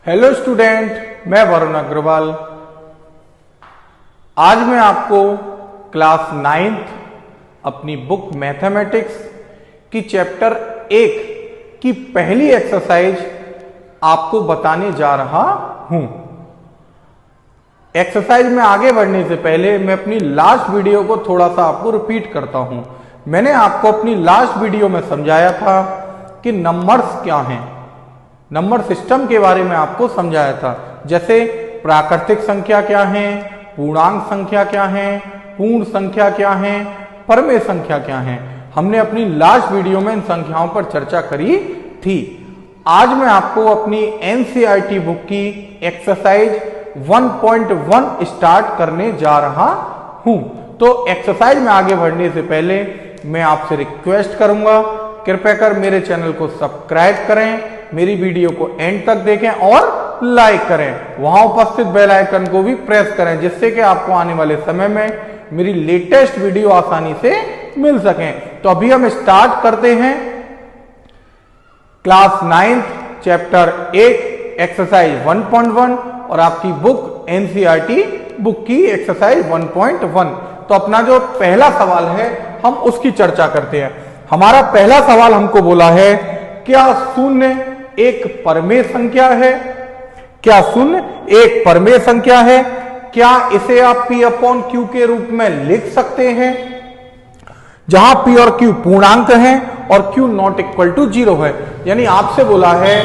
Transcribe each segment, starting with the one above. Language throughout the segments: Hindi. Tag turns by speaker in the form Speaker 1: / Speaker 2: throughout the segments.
Speaker 1: हेलो स्टूडेंट, मैं वरुण अग्रवाल। आज मैं आपको क्लास 9th अपनी बुक मैथमेटिक्स की चैप्टर 1 की पहली एक्सरसाइज आपको बताने जा रहा हूं। एक्सरसाइज में आगे बढ़ने से पहले मैं अपनी लास्ट वीडियो को थोड़ा सा आपको रिपीट करता हूं। मैंने आपको अपनी लास्ट वीडियो में समझाया था कि नंबर्स क्या हैं, नंबर सिस्टम के बारे में आपको समझाया था। जैसे प्राकृतिक संख्या क्या है, पूर्णांक संख्या क्या है, पूर्ण संख्या क्या है, परमेय संख्या क्या है। हमने अपनी लास्ट वीडियो में इन संख्याओं पर चर्चा करी थी। आज मैं आपको अपनी एनसीईआरटी बुक की एक्सरसाइज 1.1 स्टार्ट करने जा रहा हूं। तो एक्सरसाइज में आगे बढ़ने से पहले मैं आपसे रिक्वेस्ट करूंगा, कृपया कर मेरे चैनल को सब्सक्राइब करें, मेरी वीडियो को एंड तक देखें और लाइक करें। वहां उपस्थित बेल आइकन को भी प्रेस करें, जिससे कि आपको आने वाले समय में मेरी लेटेस्ट वीडियो आसानी से मिल सकें। तो अभी हम स्टार्ट करते हैं क्लास 9th चैप्टर 1 एक्सरसाइज 1.1 और आपकी बुक एनसीईआरटी बुक की एक्सरसाइज 1.1। तो अपना जो पहला सवाल है हम उसकी चर्चा करते हैं। हमारा पहला सवाल हमको बोला है, क्या शून्य एक परमेय संख्या है? क्या शून्य एक परमेय संख्या है? क्या इसे आप P अपॉन Q के रूप में लिख सकते हैं, जहां P और Q पूर्णांक हैं और Q नॉट इक्वल टू 0 है। यानी आपसे बोला है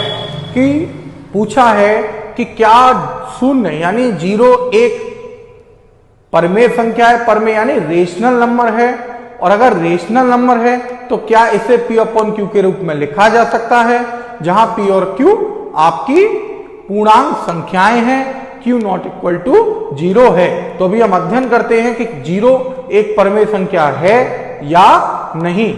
Speaker 1: कि पूछा है कि क्या शून्य यानी 0 एक परमेय संख्या है। परमेय यानी रेशनल नंबर है, और अगर रेशनल नंबर है तो क्या इसे P अपॉन Q के रूप में लिखा जा सकता है, जहां P और Q आपकी पूर्णांक संख्याएं हैं, Q नॉट इक्वल टू 0 है। तो अभी हम अध्ययन करते हैं कि 0 एक परमेय संख्या है या नहीं।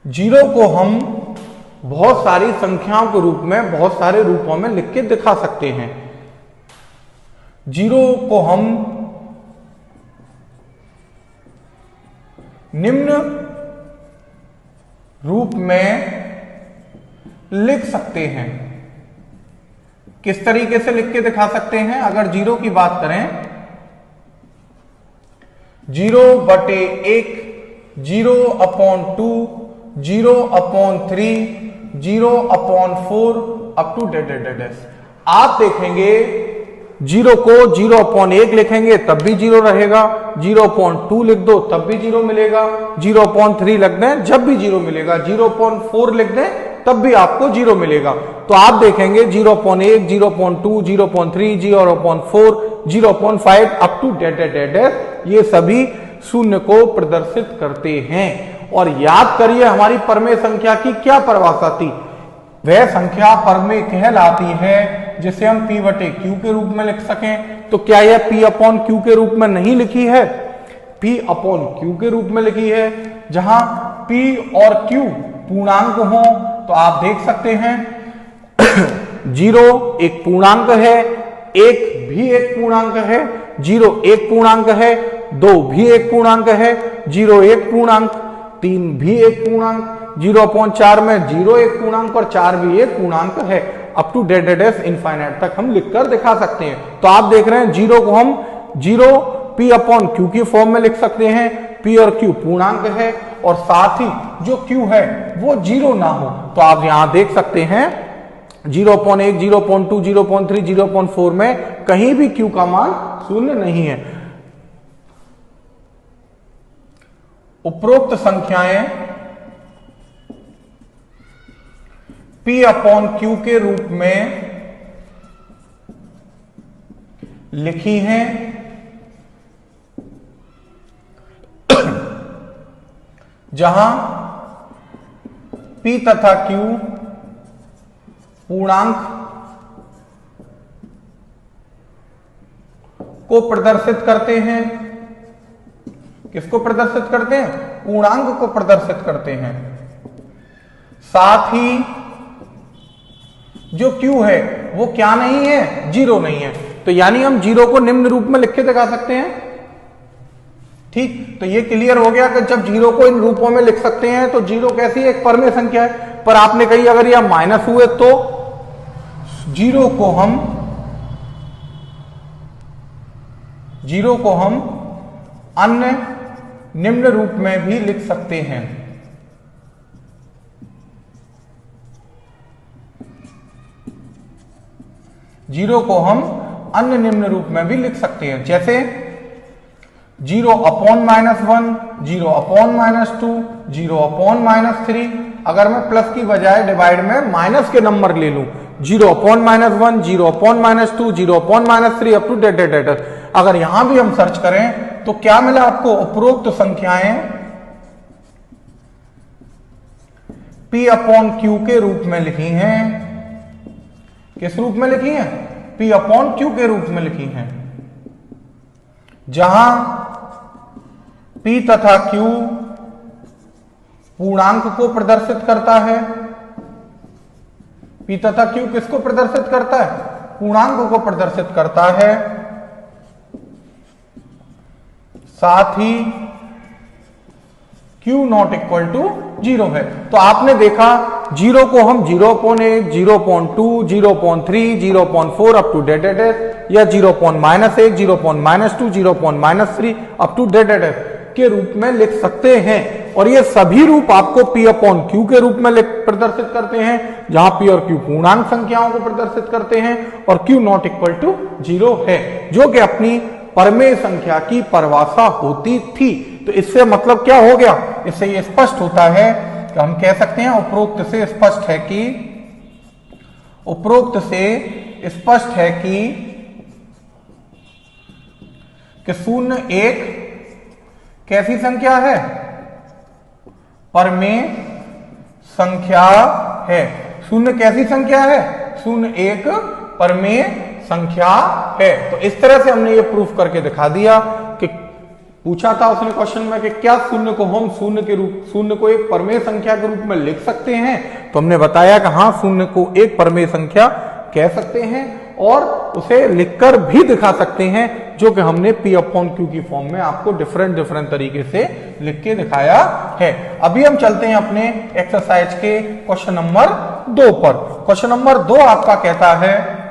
Speaker 1: 0 को हम बहुत सारी संख्याओं के रूप में बहुत सारे रूपों में लिख के दिखा सकते हैं। 0 को हम निम्न रूप में लिख सकते हैं। किस तरीके से लिख के दिखा सकते हैं? अगर 0 की बात करें, 0/1, 0/2, 0/3, 0/4 अप टू डेड। आप देखेंगे 0 को 0/1 लिखेंगे तब भी 0 रहेगा, 0/2 लिख दो तब भी 0 मिलेगा, 0/3 लिख दें जब भी 0 मिलेगा, 0/4 लिख दें तब भी आपको 0 मिलेगा। तो आप देखेंगे 0/1, 0/2, 0/3, 0/4, 0/5 अप टू डेड ये सभी शून्य को प्रदर्शित करते हैं। और याद करिए हमारी परमेय संख्या की क्या परिभाषा थी? वह संख्या परमेय कहलाती है जिसे हम P/Q के रूप में लिख सकें। तो क्या यह P अपॉन Q के रूप में नहीं लिखी है? P अपॉन Q के रूप में लिखी है। जहां P और Q पूर्णांक हो तो आप देख सकते हैं 0 एक पूर्णांक है, 1 भी एक पूर्णांक है, 0 एक पूर्णांक है, 2 भी एक पूर्णांक है, 0 एक पूर्णांक, 3 भी एक पूर्णांक, 0/4 में 0 एक पूर्णांक और 4 भी एक पूर्णांक है। अप टू डेड इनफाइनाइट तक हम लिखकर दिखा सकते हैं। तो आप देख रहे हैं 0 को हम 0 P अपॉन Q की फॉर्म में लिख सकते हैं। P और Q पूर्णांक है और साथ ही जो Q है वो 0 ना हो। तो आप यहां देख सकते हैं 0/1, 0/2, 0/3, 0/4 में कहीं भी Q का मान शून्य नहीं है। उपरोक्त संख्याएं P अपॉन Q के रूप में लिखी हैं, जहां P तथा Q पूर्णांक को प्रदर्शित करते हैं। किसको प्रदर्शित करते हैं? पूर्णांक को प्रदर्शित करते हैं। साथ ही जो Q है वो क्या नहीं है? 0 नहीं है। तो यानी हम 0 को निम्न रूप में लिख के दिखा सकते हैं। ठीक, तो ये क्लियर हो गया कि जब जीरो को इन रूपों में लिख सकते हैं तो जीरो कैसी एक परमेय संख्या है। पर आपने कही अगर यह माइनस हुए तो जीरो को हम अन्य निम्न रूप में भी लिख सकते हैं। जीरो को हम अन्य निम्न रूप में भी लिख सकते हैं, जैसे 0/-1, 0/-2, 0/-3। अगर मैं प्लस की बजाय डिवाइड में माइनस के नंबर ले लूं, 0/-1, 0/-2, 0/-3 अप टू डेट। अगर यहां भी हम सर्च करें तो क्या मिला आपको? उपरोक्त संख्याएं P/Q के रूप में लिखी हैं। किस रूप में लिखी हैं? P/Q के रूप में लिखी हैं, जहां P तथा Q पूर्णांक को प्रदर्शित करता है। P तथा Q किसको प्रदर्शित करता है? पूर्णांक को प्रदर्शित करता है। साथ ही Q नॉट इक्वल टू 0 है। तो आपने देखा जीरो को हम 0.1, 0.2, 0.3, 0.4 अप टू डेट या 0.-1, 0.-2, 0.-3 अप टू डेट के रूप में लिख सकते हैं। और ये सभी रूप आपको P/Q के रूप में प्रदर्शित करते हैं, जहां P और Q पूर्णांक संख्याओं को प्रदर्शित करते हैं और Q नॉट इक्वल टू 0 है, जो कि अपनी परमेय संख्या की परिभाषा होती थी। तो इससे मतलब क्या हो गया? इससे ये स्पष्ट होता है कि हम कह सकते हैं उपरोक्त से स्पष्ट है कि 0 एक कैसी संख्या है? परमेय संख्या है। 0 कैसी संख्या है? 0 एक परमेय संख्या है। तो इस तरह से हमने ये प्रूफ करके दिखा दिया कि पूछा था उसने क्वेश्चन में कि क्या 0 को हम 0 को एक परमेय संख्या के रूप में लिख सकते हैं? तो हमने बताया कि हाँ, 0 को एक परमेय संख्या कह सकते हैं और उसे लिखकर भी दिखा सकते हैं, जो कि हमने P/Q की फॉर्म में आपको डिफरेंट तरीके से लिख के दिखाया है। अभी हम चलते हैं अपने एक्सरसाइज के क्वेश्चन नंबर 2 पर। क्वेश्चन नंबर 2 आपका कहता है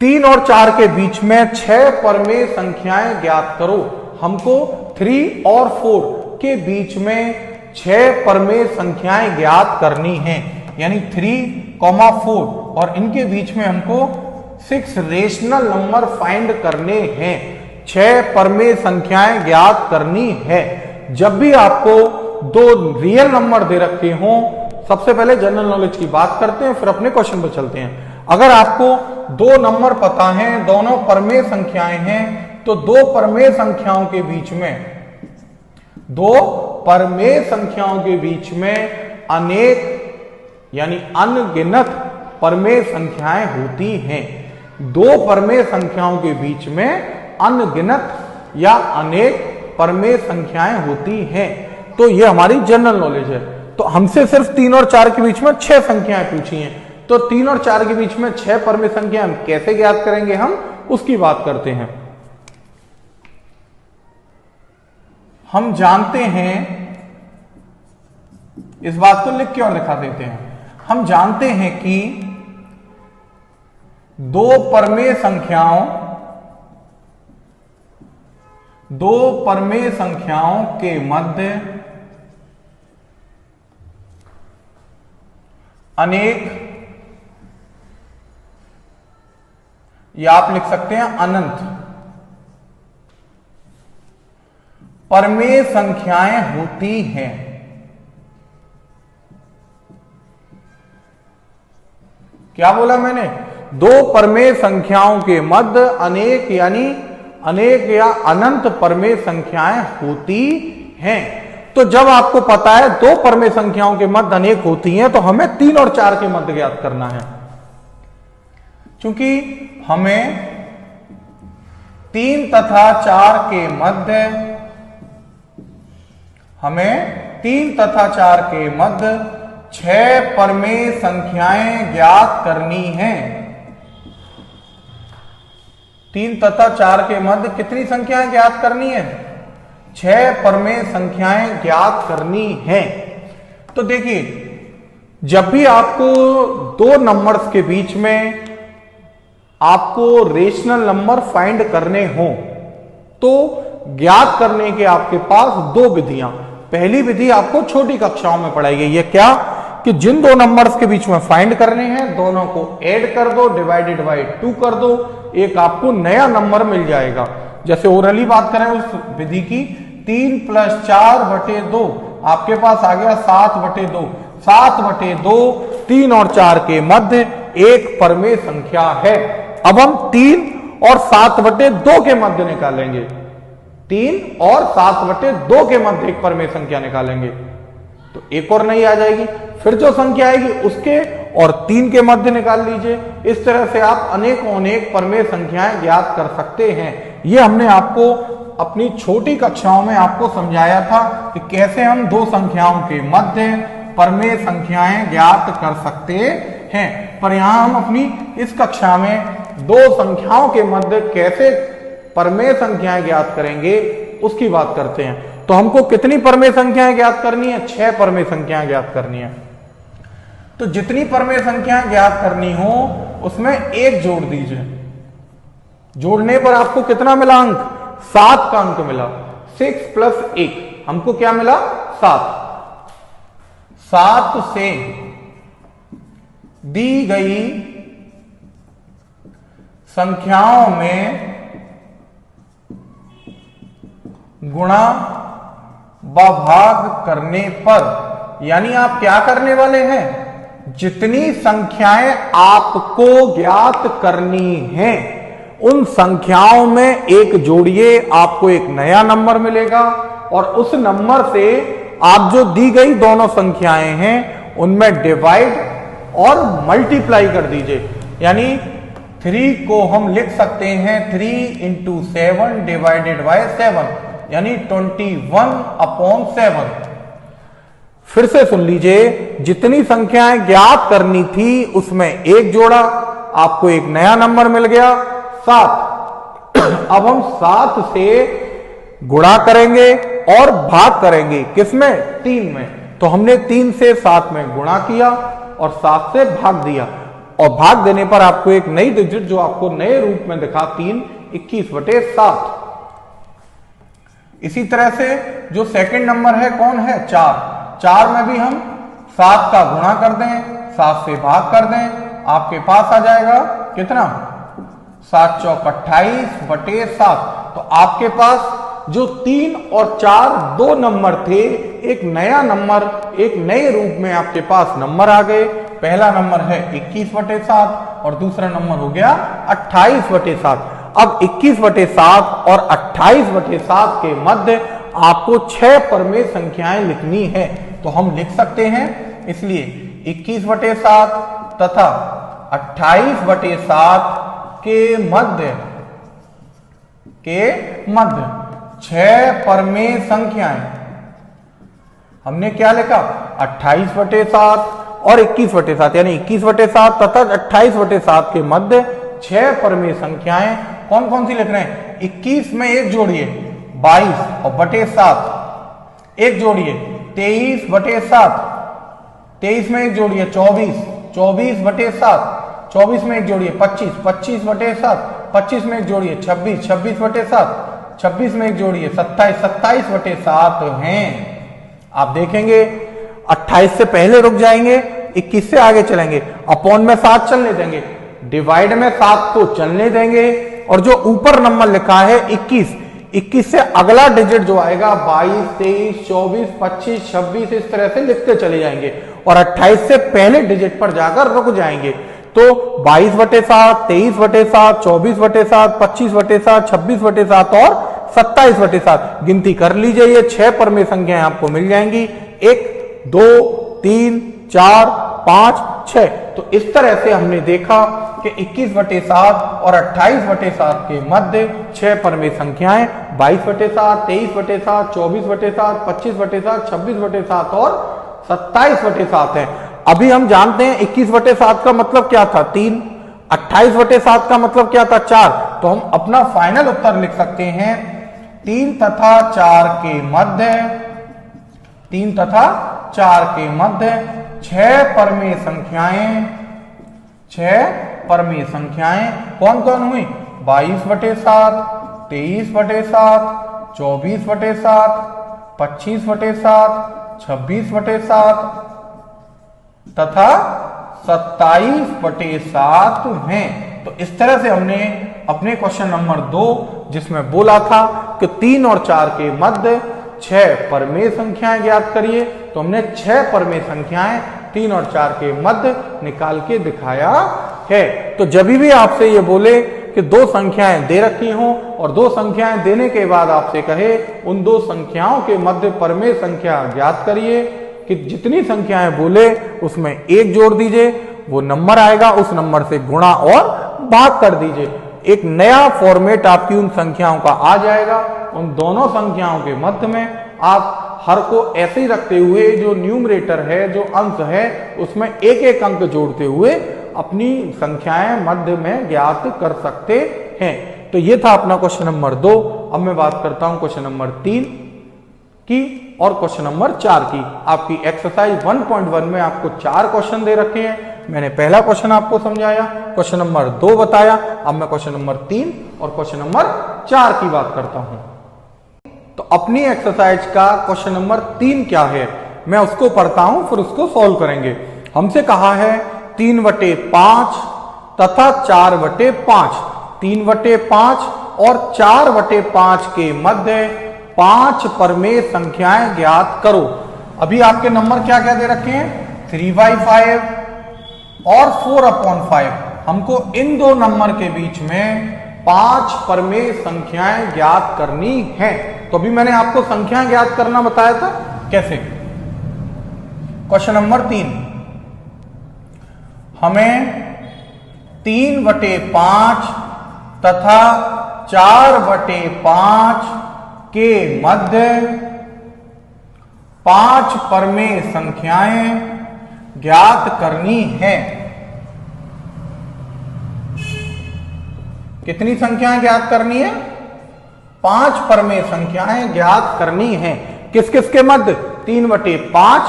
Speaker 1: 3 और 4 के बीच में 6 परमेय संख्याएं ज्ञात करो। हमको 3 और 4 के बीच में 6 परमेय संख्याएं ज्ञात करनी है, यानी 3, 4 और इनके बीच में हमको 6 रेशनल नंबर फाइंड करने हैं। 6 परमेय संख्याएं ज्ञात करनी है। जब भी आपको 2 रियल नंबर दे रखे हों, सबसे पहले जनरल नॉलेज की बात करते हैं, फिर अपने क्वेश्चन पर चलते हैं। अगर आपको 2 नंबर पता हैं, दोनों परमेय संख्याएं हैं, तो 2 परमेय संख्याओं के बीच में अनेक यानी अनगिनत परमेय संख्याएं होती हैं। 2 परमेय संख्याओं के बीच में अनगिनत या अनेक परमेय संख्याएं होती हैं। तो ये हमारी जनरल नॉलेज है। तो हमसे सिर्फ 3 और 4 के बीच में 6 संख्याएं पूछी हैं, तो 3 और 4 के बीच में 6 परमेय संख्या हम कैसे ज्ञात करेंगे, हम उसकी बात करते हैं। हम जानते हैं, इस बात को लिख के और दिखा देते हैं। हम जानते हैं कि 2 परमेय संख्याओं के मध्य अनेक, या आप लिख सकते हैं अनंत परमेय संख्याएं होती हैं। क्या बोला मैंने? 2 परमेय संख्याओं के मध्य अनेक यानी अनेक या अनंत परमेय संख्याएं होती हैं। तो जब आपको पता है 2 परमेय संख्याओं के मध्य अनेक होती हैं, तो हमें 3 और 4 के मध्य ज्ञात करना है। क्योंकि हमें 3 तथा 4 के मध्य 6 परमेय संख्याएं ज्ञात करनी हैं। 3 तथा 4 के मध्य कितनी संख्याएं ज्ञात करनी है? 6 परमेय संख्याएं ज्ञात करनी है। तो देखिए, जब भी आपको दो नंबर्स के बीच में आपको रेशनल नंबर फाइंड करने हो तो ज्ञात करने के आपके पास दो विधियां। पहली विधि आपको छोटी कक्षाओं में पढ़ाई गई है, क्या कि जिन दो नंबर्स के बीच में फाइंड करने हैं दोनों को ऐड कर दो, डिवाइडेड बाय 2 कर दो, एक आपको नया नंबर मिल जाएगा। जैसे ओरली बात करें उस विधि की, 3 + 4/2 आपके पास आ गया 7/2। 7/2 3 और 4 के मध्य एक परमेय संख्या है। अब हम 3 और 7/2 के मध्य निकालेंगे। 3 और 7/2 के मध्य एक परमेय संख्या निकालेंगे तो एक और नहीं आ जाएगी, फिर जो संख्या आएगी उसके और 3 के मध्य निकाल लीजिए। इस तरह से आप अनेकों अनेक परमेय संख्याएं ज्ञात कर सकते हैं। यह हमने आपको अपनी छोटी कक्षाओं में आपको समझाया था कि कैसे हम दो संख्याओं के मध्य परमेय संख्याएं ज्ञात कर सकते हैं। पर यहां हम अपनी इस कक्षा में दो संख्याओं के मध्य कैसे परमेय संख्याएं ज्ञात करेंगे उसकी बात करते हैं। तो हमको कितनी परमेय संख्याएं ज्ञात करनी है? 6 परमेय संख्याएं ज्ञात करनी है। तो जितनी परमेय संख्याएं ज्ञात करनी हो उसमें एक जोड़ दीजिए। जोड़ने पर आपको कितना मिला अंक? 7 का अंक मिला। 6 + 1 हमको क्या मिला? 7। 7 से दी गई संख्याओं में गुणा व भाग करने पर, यानी आप क्या करने वाले हैं? जितनी संख्याएं आपको ज्ञात करनी हैं उन संख्याओं में एक जोड़िए, आपको एक नया नंबर मिलेगा और उस नंबर से आप जो दी गई दोनों संख्याएं हैं उनमें डिवाइड और मल्टीप्लाई कर दीजिए। यानी 3 को हम लिख सकते हैं 3 × 7 डिवाइडेड बाय 7, यानी 21/7। फिर से सुन लीजिए, जितनी संख्याएं ज्ञात करनी थी उसमें एक जोड़ा, आपको एक नया नंबर मिल गया 7। अब हम 7 से गुणा करेंगे और भाग करेंगे, किसमें? 3 में। तो हमने 3 से 7 में गुणा किया और 7 से भाग दिया, और भाग देने पर आपको एक नई डिजिट जो आपको नए रूप में दिखा 3, 21/7। इसी तरह से जो सेकंड नंबर है कौन है? 4। 4 में भी हम 7 का गुणा कर दें, 7 से भाग कर दें, आपके पास आ जाएगा कितना? 7 × 4 = 28/7। तो आपके पास जो 3 और 4 दो नंबर थे, एक नया नंबर एक नए रूप में आपके पास नंबर आ गए। पहला नंबर है 21/7 और दूसरा नंबर हो गया 28/7। अब 21/7 और 28/7 के मध्य आपको 6 परमेय संख्याएं लिखनी है। तो हम लिख सकते हैं, इसलिए 21/7 तथा 28/7 के मध्य 6 परमेय संख्याएं। हमने क्या लिखा? 28/7 और 21/7, यानी 21/7 तथा 28/7 के मध्य 6 परमेय संख्याएं कौन कौन सी लिख रहे हैं? 21 में एक जोड़िए 22 और बटे 7, एक जोड़िए 23/7, 23 में एक जोड़िए 24, 24/7, 24 में एक जोड़िए 25, 25/7, 25 में एक जोड़िए 26, 26/7, 26 में एक जोड़िए 27, 27/7 हैं। आप देखेंगे 28 से पहले रुक जाएंगे, 21 से आगे चलेंगे, अपॉन में 7 चलने देंगे, डिवाइड में 7 को चलने देंगे, और जो ऊपर नंबर लिखा है 21, 21 से अगला डिजिट जो आएगा 22, 23, 24, 25, 26 इस तरह से लिखते चले जाएंगे और 28 से पहले डिजिट पर जाकर रुक जाएंगे। तो 22/7, 23/7, 24/7, 25/7, 26/7 और 27/7 गिनती कर लीजिए। ये 6 परमेय संख्याएं आपको मिल जाएंगी, 1, 2, 3, 4, 5, 6। तो इस तरह से हमने देखा कि 21/7 और 28/7 के मध्य 6 परमेय संख्याएं 22/7, 23/7, 24/7, 25/7, 26/7 और 27/7 है। अभी हम जानते हैं 21/7 का मतलब क्या था? 3, 28/7 का मतलब क्या था? 4, तो हम अपना फाइनल उत्तर लिख सकते हैं 3 तथा 4 के मध्य, 3 तथा 4 के मध्य 6 परमेय संख्याएं, 6 परमेय संख्याएं कौन कौन हुई? 22/7, 23/7, 24/7, 25/7, 26/7 तथा 27/7 हैं। तो इस तरह से हमने अपने क्वेश्चन नंबर 2 जिसमें बोला था कि 3 और 4 के मध्य 6 परमेय संख्याएं ज्ञात करिए, तो हमने 6 परमेय संख्याएं 3 और 4 के मध्य निकाल के दिखाया है। तो जब भी आपसे ये बोले कि 2 संख्याएं दे रखी हों और 2 संख्याएं देने के बाद आपसे कहे उन 2 संख्याओं के मध्य परमेय संख्या ज्ञात करिए, कि जितनी संख्याएं बोले उसमें 1 जोड़ दीजिए, वो नंबर आएगा, उस नंबर से गुणा और भाग कर दीजिए। एक नया फॉर्मेट आपकी उन संख्याओं का आ जाएगा। उन दोनों संख्याओं के मध्य में आप हर को ऐसे ही रखते हुए जो न्यूमरेटर है, जो अंश है, उसमें एक एक अंक जोड़ते हुए अपनी संख्याएं मध्य में ज्ञात कर सकते हैं। तो ये था अपना क्वेश्चन नंबर 2। अब मैं बात करता हूं क्वेश्चन नंबर 3 की और क्वेश्चन नंबर 4 की। आपकी एक्सरसाइज 1.1 में आपको 4 क्वेश्चन दे रखे हैं। मैंने पहला क्वेश्चन आपको समझाया, क्वेश्चन नंबर 2 बताया। अब मैं क्वेश्चन नंबर 3 और क्वेश्चन नंबर 4 की बात करता हूं। तो अपनी एक्सरसाइज का क्वेश्चन नंबर 3 क्या है, मैं उसको पढ़ता हूं, फिर उसको सॉल्व करेंगे। हमसे कहा है 3/5 तथा 4/5, 3/5 और 4/5 के मध्य 5 परमेय संख्याएं ज्ञात करो। अभी आपके नंबर क्या क्या दे रखे हैं? 3/5 और 4/5। हमको इन 2 नंबर के बीच में 5 परमेय संख्याएं ज्ञात करनी है। तो अभी मैंने आपको संख्याएं ज्ञात करना बताया था, कैसे? क्वेश्चन नंबर 3, हमें 3/5 तथा 4/5 के मध्य 5 परमेय संख्याएं ज्ञात करनी है। कितनी संख्याएं ज्ञात करनी है? 5 परमेय संख्याएं ज्ञात करनी है। किस किस के मध्य? 3/5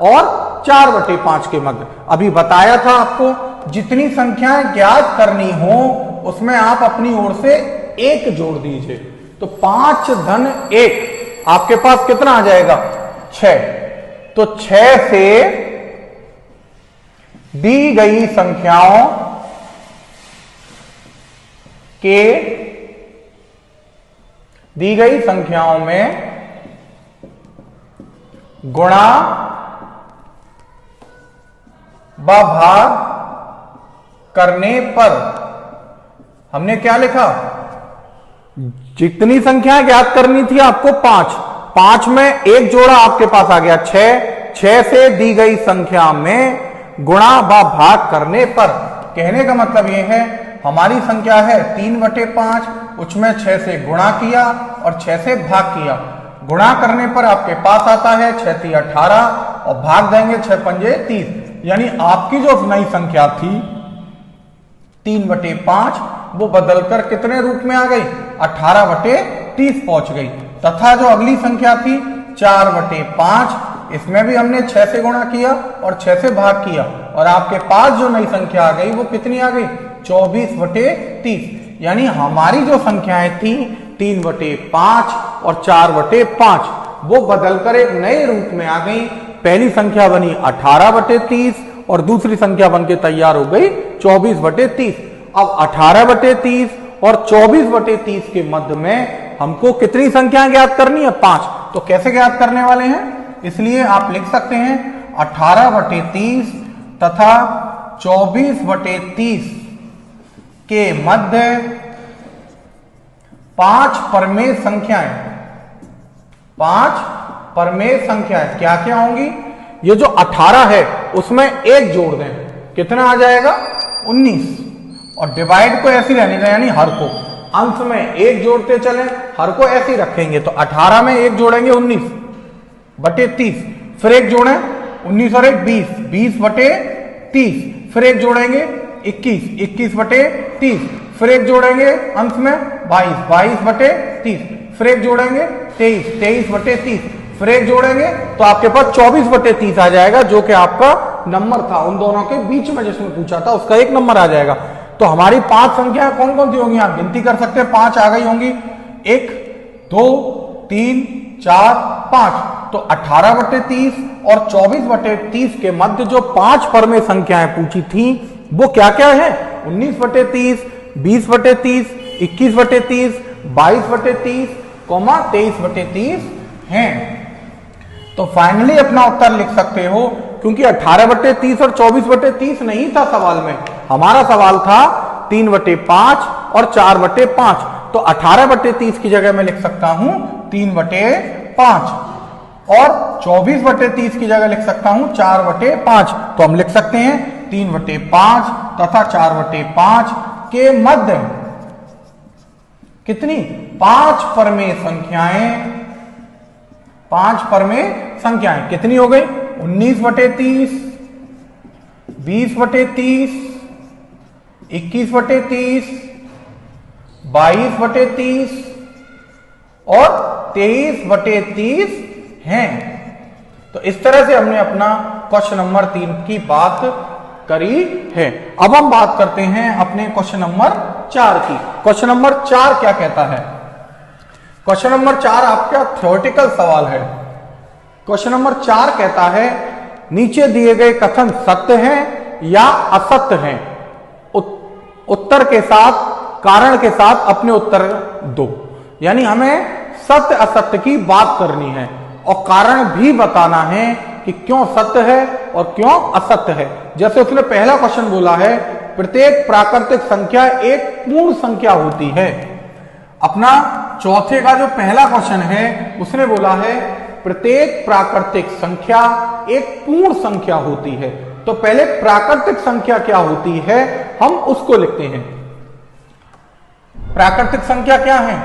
Speaker 1: और 4/5 के मध्य। अभी बताया था आपको, जितनी संख्याएं ज्ञात करनी हो उसमें आप अपनी ओर से 1 जोड़ दीजिए। तो 5 धन 1 आपके पास कितना आ जाएगा? 6। तो 6 से दी गई संख्याओं के, दी गई संख्याओं में गुणा व भाग करने पर हमने क्या लिखा? जितनी संख्या ज्ञात करनी थी आपको 5 में 1 जोड़ा आपके पास आ गया 6 से दी गई संख्या में गुणा व भाग करने पर। कहने का मतलब यह है, हमारी संख्या है 3/5, उसमें 6 से गुणा किया और 6 से भाग किया। गुणा करने पर आपके पास आता है 6 × 18 और भाग देंगे 6 × 5 = 30। यानी आपकी जो नई संख्या थी 3/5 वो बदलकर कितने रूप में आ गई? 18/30 पहुंच गई। तथा जो अगली संख्या थी 4/5, इसमें भी हमने 6 से गुणा किया और 6 से भाग किया और आपके पास जो नई संख्या आ गई वो कितनी आ गई? 24/30। यानी हमारी जो संख्याएं थी 3/5 और 4/5 वो बदलकर एक नए रूप में आ गई। पहली संख्या बनी 18/30 और दूसरी संख्या बनके तैयार हो गई 24/30। अब 18/30 और 24/30 के मध्य में हमको कितनी संख्या ज्ञात करनी है? 5। तो कैसे ज्ञात करने वाले हैं? इसलिए आप लिख सकते हैं 18/30 तथा 24/30 के मध्य 5 परमेय संख्याएं, 5 परमेय संख्याएं क्या क्या होंगी? ये जो 18 है उसमें 1 जोड़ दें, कितना आ जाएगा? 19। और डिवाइड को ऐसे रहने दें, यानी हर को अंश में 1 जोड़ते चलें, हर को ऐसे ही रखेंगे। तो 18 में 1 जोड़ेंगे 19/30, फिर 1 जोड़ें 19 और 1 20/30, फिर 1 जोड़ेंगे 21/30, फिर एक जोड़ेंगे अंत में 22, 22 बटे 30, फिर एक जोड़ेंगे 23, 23 बटे 30, फिर एक जोड़ेंगे तो आपके पास 24 बटे 30 आ जाएगा, जो कि आपका नंबर था उन दोनों के बीच में जिसमें पूछा था उसका एक नंबर आ जाएगा। तो हमारी 5 संख्याएं कौन कौन सी होंगी, आप गिनती कर सकते हैं, 5 आ गई होंगी, 1 2 3 4 5। तो 18 बटे 30 और 24 बटे 30 के मध्य जो 5 परमेय संख्याएं पूछी थी वो क्या क्या है, 19 बटे 30, 20 बटे 30, 21 बटे 30, 22 बटे 30, 23 बटे 30 हैं। तो फाइनली अपना उत्तर लिख सकते हो, क्योंकि 18 बटे 30 और 24 बटे 30 नहीं था सवाल में, हमारा सवाल था 3 बटे 5 और 4 बटे 5। तो 18 बटे 30 की जगह मैं लिख सकता हूं 3 बटे 5 और 24 बटे 30 की जगह लिख सकता हूं 4 बटे 5। तो हम लिख सकते हैं 3 बटे 5 तथा 4 बटे 5 के मध्य कितनी 5 परमेय संख्याएं, 5 परमेय संख्याएं कितनी हो गई, 19 बटे 30, 20 बटे 30, 21 बटे 30, 22 बटे 30 और 23 बटे 30 हैं। तो इस तरह से हमने अपना क्वेश्चन नंबर 3 की बात करी है। अब हम बात करते हैं अपने क्वेश्चन नंबर 4 की। क्वेश्चन नंबर 4 क्या कहता है, क्वेश्चन नंबर 4 आपका थ्योरेटिकल सवाल है। क्वेश्चन नंबर 4 कहता है नीचे दिए गए कथन सत्य हैं या असत्य हैं, उत्तर के साथ कारण के साथ अपने उत्तर दो। यानी हमें सत्य असत्य की बात करनी है और कारण भी बताना है कि क्यों सत्य है और क्यों असत्य है। जैसे उसने पहला क्वेश्चन बोला है प्रत्येक प्राकृतिक संख्या एक पूर्ण संख्या होती है। अपना चौथे का जो पहला क्वेश्चन है उसने बोला है प्रत्येक प्राकृतिक संख्या एक पूर्ण संख्या होती है। तो पहले प्राकृतिक संख्या क्या होती है हम उसको लिखते हैं। प्राकृतिक संख्या क्या है,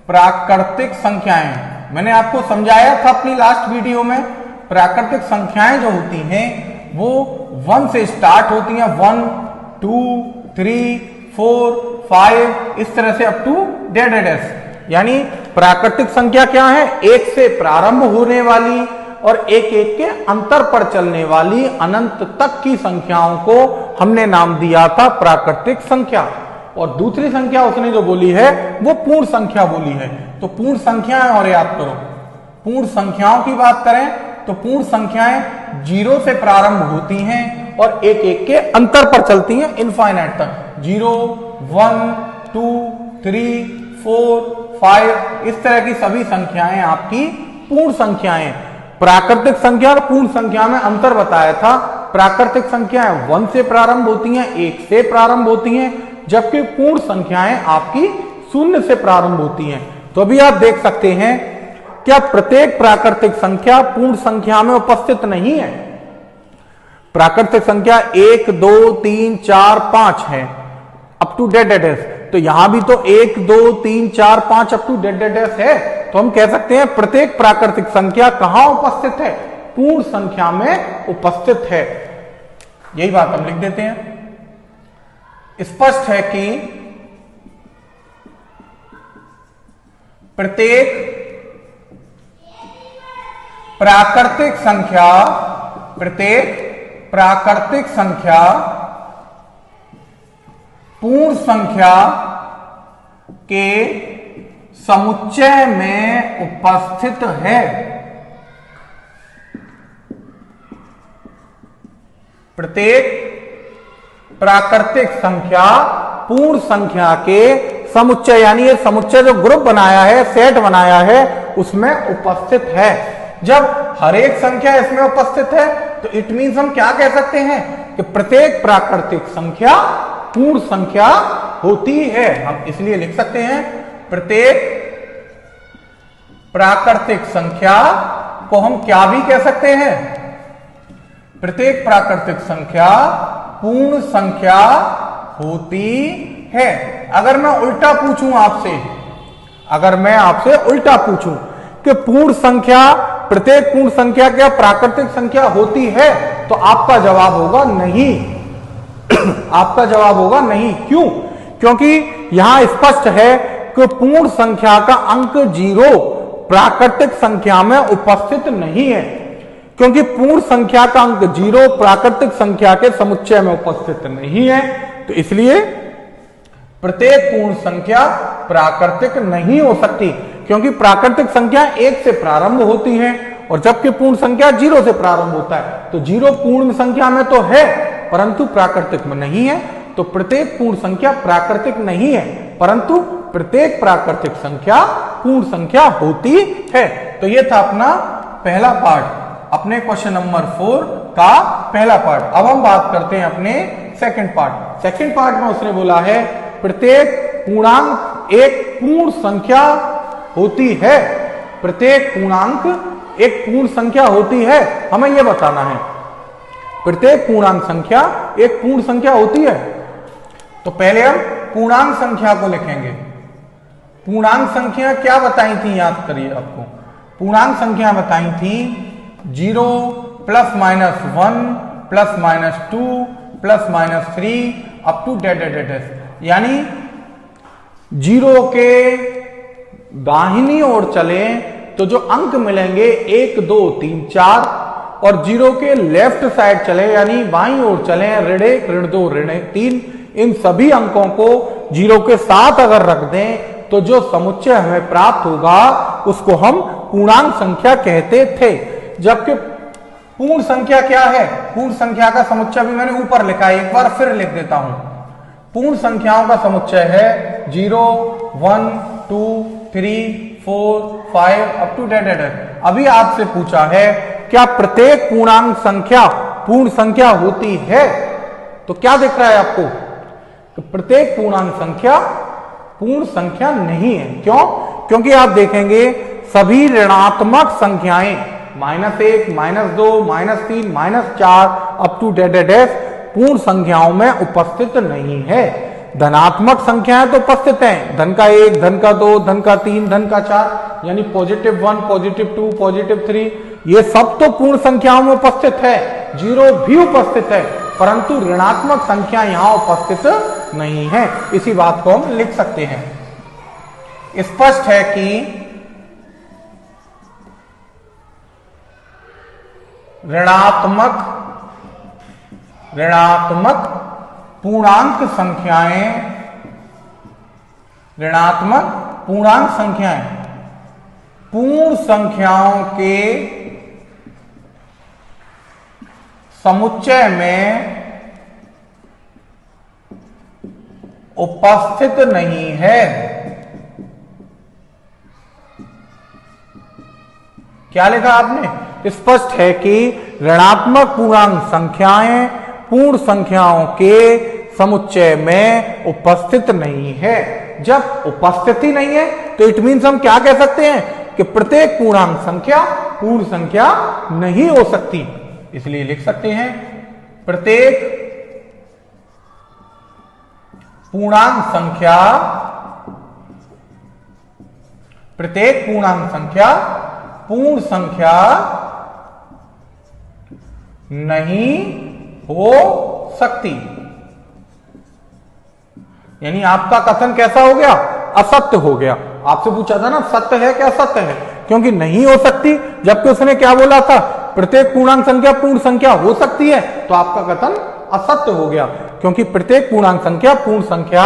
Speaker 1: प्राकृतिक संख्याएं मैंने आपको समझाया था अपनी लास्ट वीडियो में। प्राकृतिक संख्याएं जो होती हैं वो 1 से स्टार्ट होती हैं, 1 2 3 4 5 इस तरह से अप टू डेड। यानी प्राकृतिक संख्या क्या है, 1 से प्रारंभ होने वाली और एक एक के अंतर पर चलने वाली अनंत तक की संख्याओं को हमने नाम दिया था प्राकृतिक संख्या। और दूसरी संख्या उसने जो बोली है वो पूर्ण संख्या बोली है। तो पूर्ण संख्याएं और याद करो, पूर्ण संख्याओं की बात करें तो पूर्ण संख्याएं 0 से प्रारंभ होती हैं और एक एक के अंतर पर चलती हैं इनफाइनाइट तक। 0 1 2 3 4 5 इस तरह की सभी संख्याएं आपकी पूर्ण संख्याएं। प्राकृतिक संख्या और पूर्ण संख्या में अंतर बताया था। प्राकृतिक संख्याएं 1 से प्रारंभ होती हैं, 1 से प्रारंभ होती हैं, जबकि पूर्ण संख्याएं आपकी 0 से प्रारंभ होती हैं। तो अभी आप देख सकते हैं क्या प्रत्येक प्राकृतिक संख्या पूर्ण संख्या में उपस्थित नहीं है। प्राकृतिक संख्या 1 2 3 4 5 है अप टू डेड एड्रेस। तो यहां भी तो 1 2 3 4 5 अप टू डेड एड्रेस है। तो हम कह सकते हैं प्रत्येक प्राकृतिक संख्या कहां उपस्थित है, पूर्ण संख्या में उपस्थित है। यही बात हम लिख देते हैं। स्पष्ट है कि प्रत्येक प्राकृतिक संख्या पूर्ण संख्या के समुच्चय में उपस्थित है। प्रत्येक प्राकृतिक संख्या पूर्ण संख्या के समुच्चय, यानी ये समुच्चय जो ग्रुप बनाया है, सेट बनाया है, उसमें उपस्थित है। जब हर एक संख्या इसमें उपस्थित है तो इट मीन्स हम क्या कह सकते हैं कि प्रत्येक प्राकृतिक संख्या पूर्ण संख्या होती है। हम इसलिए लिख सकते हैं प्रत्येक प्राकृतिक संख्या को हम क्या भी कह सकते हैं, प्रत्येक प्राकृतिक संख्या पूर्ण संख्या होती है। अगर मैं उल्टा पूछूं आपसे, अगर मैं आपसे उल्टा पूछूं कि पूर्ण संख्या, प्रत्येक पूर्ण संख्या क्या प्राकृतिक संख्या होती है, तो आपका जवाब होगा नहीं। आपका जवाब होगा नहीं। क्यों? क्योंकि यहां स्पष्ट है कि पूर्ण संख्या का अंक 0 प्राकृतिक संख्या में उपस्थित नहीं है, क्योंकि पूर्ण संख्या का अंक 0 प्राकृतिक संख्या के समुच्चय में उपस्थित नहीं है, तो इसलिए प्रत्येक पूर्ण संख्या प्राकृतिक नहीं हो सकती, क्योंकि प्राकृतिक संख्या 1 से प्रारंभ होती है और जबकि पूर्ण संख्या 0 से प्रारंभ होता है। तो 0 पूर्ण संख्या में तो है परंतु प्राकृतिक में नहीं है, तो प्रत्येक पूर्ण संख्या प्राकृतिक नहीं है, परंतु प्रत्येक प्राकृतिक संख्या पूर्ण संख्या होती है। तो यह था अपना पहला पार्ट, अपने क्वेश्चन नंबर 4 का पहला पार्ट। अब हम बात करते हैं अपने सेकंड पार्ट। सेकंड पार्ट में उसने बोला है प्रत्येक पूर्णांक एक पूर्ण संख्या होती है, प्रत्येक पूर्णांक एक पूर्ण संख्या होती है, हमें यह बताना है प्रत्येक पूर्णांक संख्या एक पूर्ण संख्या होती है। तो पहले हम पूर्णांक संख्या को लिखेंगे। पूर्णांक संख्या क्या बताई थी, याद करिए आपको। पूर्णांक संख्या बताई थी 0 plus minus 1 plus minus 2 plus minus 3 up to date, यानी 0 के दाहिनी ओर चले तो जो अंक मिलेंगे 1 2 3 4, और 0 के लेफ्ट साइड चले यानी बाईं ओर चले ऋण 1 ऋण 2 ऋण 3, इन सभी अंकों को 0 के साथ अगर रख दें तो जो समुच्चय हमें प्राप्त होगा उसको हम पूर्णांक संख्या कहते थे। जबकि पूर्ण संख्या क्या है, पूर्ण संख्या का समुच्चय भी मैंने ऊपर लिखा है, एक बार फिर लिख देता हूं। पूर्ण संख्याओं का समुच्चय है 0 1 2 3 4 5 अप टू डेट। अभी आपसे पूछा है क्या प्रत्येक पूर्णांक संख्या पूर्ण संख्या होती है, तो क्या दिख रहा है आपको, तो प्रत्येक पूर्णांक संख्या पूर्ण संख्या नहीं है। क्यों? क्योंकि आप देखेंगे सभी ऋणात्मक संख्याएं -1 -2 -3 -4 अप टू डेट पूर्ण संख्याओं में उपस्थित नहीं है। धनात्मक संख्याएं तो उपस्थित हैं, धन का 1 धन का 2 धन का 3 धन का 4, यानी +1 +2 +3, ये सब तो पूर्ण संख्याओं में उपस्थित है, 0 भी उपस्थित है, परंतु ऋणात्मक संख्या यहां उपस्थित नहीं है। इसी बात को हम लिख सकते हैं। स्पष्ट है कि ऋणात्मक पूर्णांक संख्याएं, ऋणात्मक पूर्णांक संख्याएं पूर्ण संख्याओं के समुच्चय में उपस्थित नहीं है। क्या लिखा आपने? स्पष्ट है कि ऋणात्मक पूर्णांक संख्याएं पूर्ण संख्याओं के समुच्चय में उपस्थित नहीं है। जब उपस्थिति नहीं है तो इट मीन्स हम क्या कह सकते हैं कि प्रत्येक पूर्णांक संख्या पूर्ण संख्या नहीं हो सकती। इसलिए लिख सकते हैं प्रत्येक पूर्णांक संख्या पूर्ण संख्या नहीं हो सकती। यानी आपका कथन कैसा हो गया? असत्य हो गया। आपसे पूछा था ना सत्य है क्या असत्य है, क्योंकि नहीं हो सकती, जबकि उसने क्या बोला था प्रत्येक पूर्णांक संख्या पूर्ण संख्या हो सकती है, तो आपका कथन असत्य हो गया, क्योंकि प्रत्येक पूर्णांक संख्या पूर्ण संख्या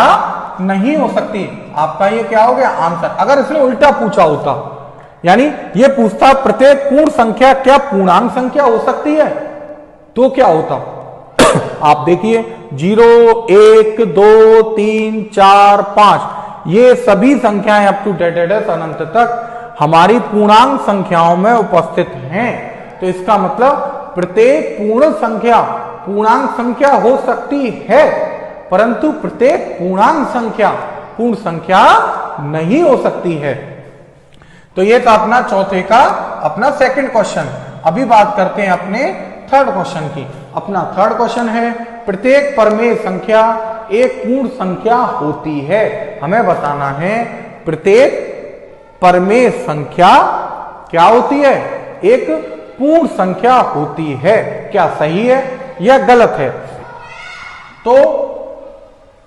Speaker 1: नहीं हो सकती। आपका ये क्या हो गया आंसर। अगर इसने उल्टा पूछा होता, यानी ये पूछता प्रत्येक पूर्ण संख्या क्या पूर्णांक संख्या हो सकती है, तो क्या होता? आप देखिए 0 1 2 3 4 5 ये सभी संख्याएं अप टू डेट अनंत तक हमारी पूर्णांक संख्याओं में उपस्थित हैं। तो इसका मतलब प्रत्येक पूर्ण संख्या पूर्णांक संख्या हो सकती है, परंतु प्रत्येक पूर्णांक संख्या पूर्ण संख्या नहीं हो सकती है। तो ये था अपना चौथे का अपना सेकंड क्वेश्चन। अभी बात करते हैं अपने थर्ड क्वेश्चन की। अपना थर्ड क्वेश्चन है प्रत्येक परमेय संख्या एक पूर्ण संख्या होती है। हमें बताना है प्रत्येक परमेय संख्या क्या होती है? एक पूर्ण संख्या होती है। क्या सही है या गलत है? तो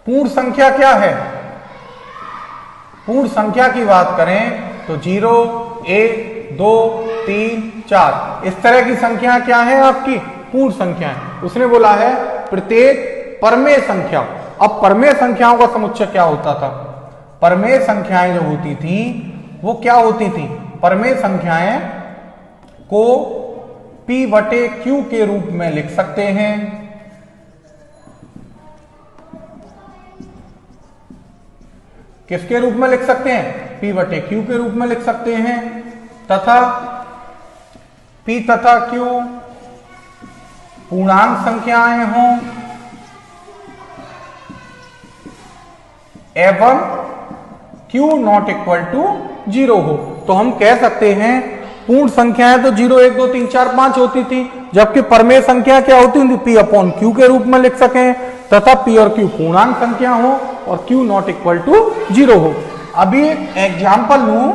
Speaker 1: पूर्ण संख्या क्या है? पूर्ण संख्या की बात करें तो 0, 1, 2, 3, 4 इस तरह की संख्या क्या है आपकी? पूर्ण संख्या है। उसने बोला है प्रत्येक परमेय संख्या। अब परमेय संख्याओं का समुच्चय क्या होता था? परमेय संख्याएं जो होती थी वो क्या होती थी? परमेय संख्याएं को P/Q के रूप में लिख सकते हैं। किसके रूप में लिख सकते हैं? P/Q के रूप में लिख सकते हैं तथा P तथा Q पूर्णांक संख्याएं हों एवं Q नॉट इक्वल टू 0 हो तो हम कह सकते हैं पूर्ण संख्याएं तो 0, 1, 2, 3, 4, 5 होती थी, जबकि परमेय संख्या क्या होती थी? P/Q के रूप में लिख सकें तथा P और Q पूर्णांक संख्या हो और Q नॉट इक्वल टू 0 हो। अभी एक एग्जाम्पल लूं,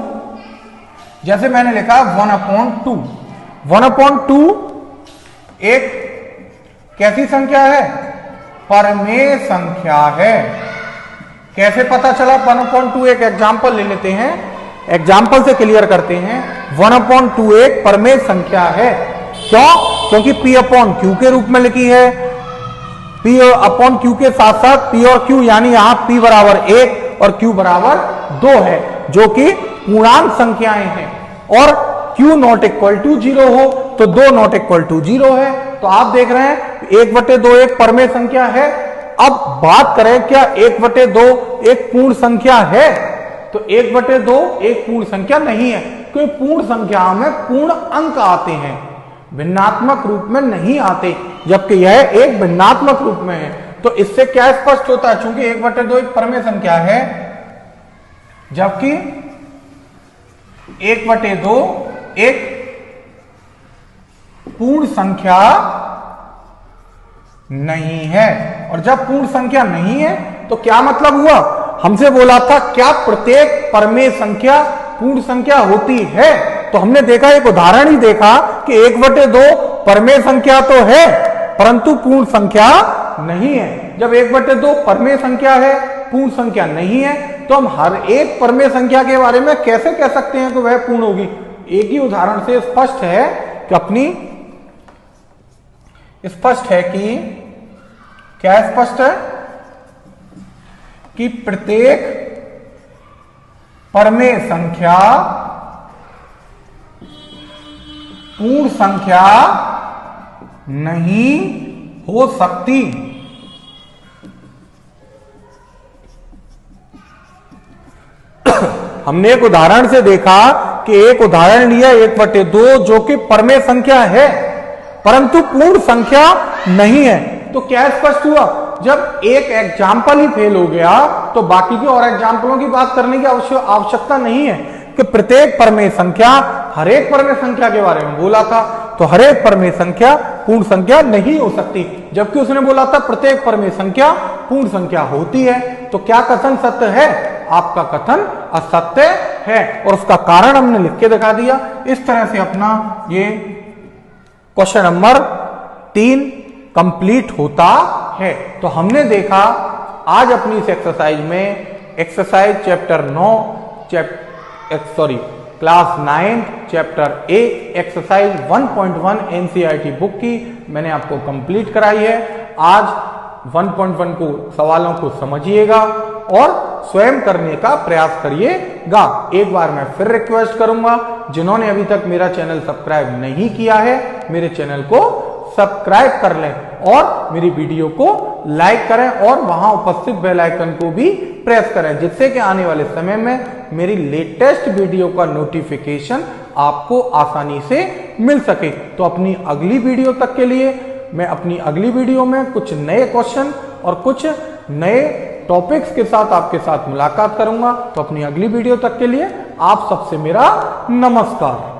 Speaker 1: जैसे मैंने लिखा 1/2। 1/2 एक कैसी संख्या है? परमेय संख्या है। कैसे पता चला 1/2? एक एग्जाम्पल ले लेते हैं, एग्जाम्पल से क्लियर करते हैं। 1/2 एक परमेय संख्या है। क्यों? क्योंकि P/Q के रूप में लिखी है। P/Q के साथ साथ P और Q यानी यहां P बराबर 1 और Q बराबर 2 है, जो कि पूर्णांक संख्याएं हैं। और Q नॉट इक्वल टू 0 हो तो 2 नॉट इक्वल टू 0 है। तो आप देख रहे हैं 1/2 एक परमेय संख्या है। अब बात करें क्या 1/2 एक पूर्ण संख्या है? तो 1/2 एक पूर्ण संख्या नहीं है, क्योंकि पूर्ण संख्या में पूर्ण अंक आते हैं, भिन्नात्मक रूप में नहीं आते, जबकि यह एक भिन्नात्मक रूप में है। तो इससे क्या स्पष्ट होता है? चूंकि 1/2 एक परमेय संख्या है, जबकि 1/2 एक पूर्ण संख्या नहीं है। और जब पूर्ण संख्या नहीं है तो क्या मतलब हुआ? हमसे बोला था क्या प्रत्येक परमेय संख्या पूर्ण संख्या होती है? तो हमने देखा, एक उदाहरण ही देखा कि 1/2 परमेय संख्या तो है परंतु पूर्ण संख्या नहीं है। जब 1/2 परमेय संख्या है, पूर्ण संख्या नहीं है, तो हम हर एक परमेय संख्या के बारे में कैसे कह सकते हैं कि वह पूर्ण होगी? एक ही उदाहरण से स्पष्ट है कि क्या स्पष्ट है कि प्रत्येक परमेय संख्या पूर्ण संख्या नहीं हो सकती। हमने एक उदाहरण से देखा कि एक उदाहरण लिया 1/2 जो कि परमेय संख्या है परंतु पूर्ण संख्या नहीं है। तो क्या स्पष्ट हुआ? जब एक एग्जाम्पल ही फेल हो गया तो बाकी के और एग्जाम्पलों की बात करने की आवश्यकता नहीं है कि प्रत्येक परमेय संख्या, हर एक परमेय संख्या के बारे में बोला था तो हर एक परमेय संख्या पूर्ण संख्या नहीं हो सकती, जबकि उसने बोला था प्रत्येक परमेय संख्या पूर्ण संख्या होती है। तो क्या कथन सत्य है? आपका कथन असत्य है और उसका कारण हमने लिख के दिखा दिया। इस तरह से अपना ये क्वेश्चन नंबर 3 कंप्लीट होता है। तो हमने देखा आज अपनी इस एक्सरसाइज में exercise chapter 9 class 9 chapter 1 exercise 1.1 NCERT book की मैंने आपको कंप्लीट कराई है। आज 1.1 को सवालों को समझिएगा और स्वयं करने का प्रयास करिएगा। एक बार मैं फिर रिक्वेस्ट करूंगा, जिन्होंने अभी तक मेरा चैनल सब्सक्राइब नहीं किया है, मेरे चैनल को सब्सक्राइब कर लें और मेरी वीडियो को लाइक करें और वहां उपस्थित बेल आइकन को भी प्रेस करें, जिससे कि आने वाले समय में मेरी लेटेस्ट वीडियो का नोटिफिकेशन आपको आसानी से मिल सके। तो अपनी अगली वीडियो तक के लिए मैं अपनी अगली वीडियो में कुछ नए क्वेश्चन और कुछ नए टॉपिक्स के साथ आपके साथ मुलाकात करूंगा। तो अपनी अगली वीडियो तक के लिए आप सबसे मेरा नमस्कार।